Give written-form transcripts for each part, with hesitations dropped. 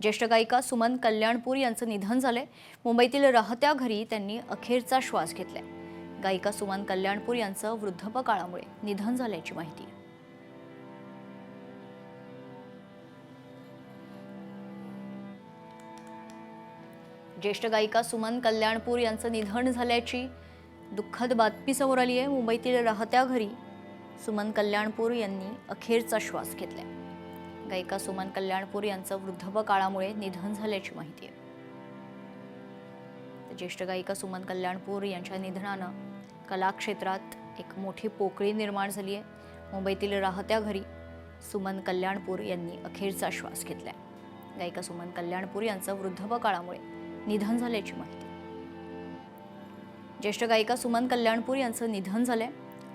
ज्येष्ठ गायिका सुमन कल्याणपूर यांचं निधन झालंय। मुंबईतील राहत्या घरी त्यांनी अखेरचा श्वास घेतलाय। गायिका सुमन कल्याणपूर यांचं वृद्धापकाळामुळे निधन झाल्याची माहिती आहे। ज्येष्ठ गायिका सुमन कल्याणपूर यांचं निधन झाल्याची दुःखद बातमी समोर आली आहे। मुंबईतील राहत्या घरी सुमन कल्याणपूर यांनी अखेरचा श्वास घेतलाय। गायिका सुमन कल्याणपूर यांचं वृद्धापकाळामुळे निधन झाल्याची माहिती आहे। ज्येष्ठ गायिका सुमन कल्याणपूर यांच्या निधनानं कला क्षेत्रात एक मोठी पोकळी निर्माण झाली आहे। मुंबईतील राहत्या घरी सुमन कल्याणपूर यांनी अखेरचा श्वास घेतलाय। गायिका सुमन कल्याणपूर यांचं वृद्धापकाळामुळे निधन झाल्याची माहिती। ज्येष्ठ गायिका सुमन कल्याणपूर यांचं निधन झालंय।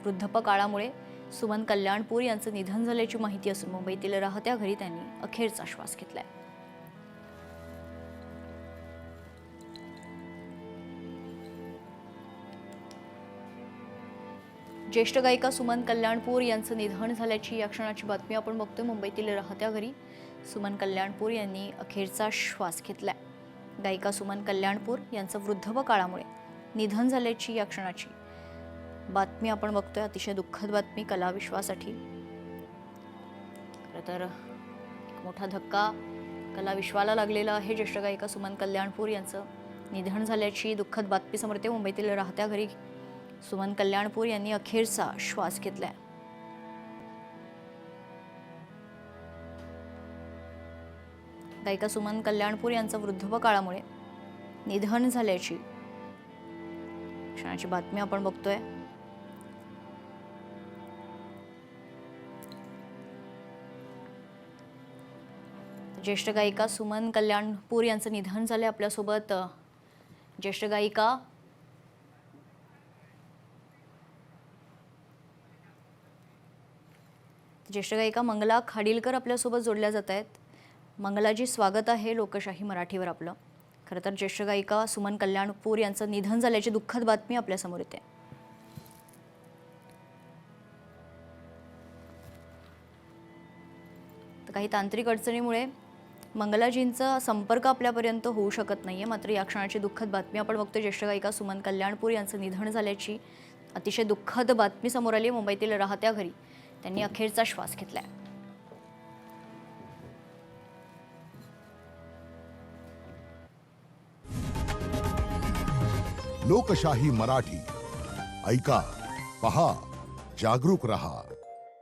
वृद्धापकाळामुळे सुमन कल्याणपूर यांचं निधन झाल्याची माहिती असून मुंबईतील राहत्या घरी त्यांनी अखेरचा श्वास घेतलाय। ज्येष्ठ गायिका सुमन कल्याणपूर यांचं निधन झाल्याची या क्षणाची बातमी आपण बघतोय। मुंबईतील राहत्या घरी सुमन कल्याणपूर यांनी अखेरचा श्वास घेतलाय। गायिका सुमन कल्याणपूर यांचं वृद्धापकाळामुळे निधन झाल्याची या क्षणाची बातमी आपण बघतोय। अतिशय दुःखद बातमी कला विश्वासाठी। खरं तर एक मोठा धक्का कला विश्वाला लागलेला आहे। ज्येष्ठ गायिका सुमन कल्याणपूर यांचं निधन झाल्याची दुःखद बातमी समोर येते। मुंबईतील राहत्या घरी सुमन कल्याणपूर यांनी अखेरचा श्वास घेतलाय। गायिका सुमन कल्याणपूर यांचं वृद्धापकाळामुळे निधन झाल्याची क्षणाची बातमी आपण बघतोय। ज्येष्ठ गायिका सुमन कल्याणपूर यांचं निधन झाले। आपल्यासोबत ज्येष्ठ गायिका मंगला खाडीलकर आपल्यासोबत जोडल्या जात आहेत। मंगलाजी, स्वागत आहे लोकशाही मराठीवर आपलं। खरं तर ज्येष्ठ गायिका सुमन कल्याणपूर यांचं निधन झाल्याची दुःखद बातमी आपल्यासमोर येते। तर काही तांत्रिक अडचणीमुळे मंगलाजींचा संपर्क आपल्यापर्यंत होऊ शकत नाहीये। मात्र या क्षणाची दुःखद बातमी आपण बघतोय। ज्येष्ठ गायिका सुमन कल्याणपूर यांचं निधन झाल्याची अतिशय दुःखद बातमी समोर आली। मुंबईतील राहत्या घरी त्यांनी अखेरचा श्वास घेतलाय। लोकशाही मराठी ऐका, पहा, जागरूक रहा।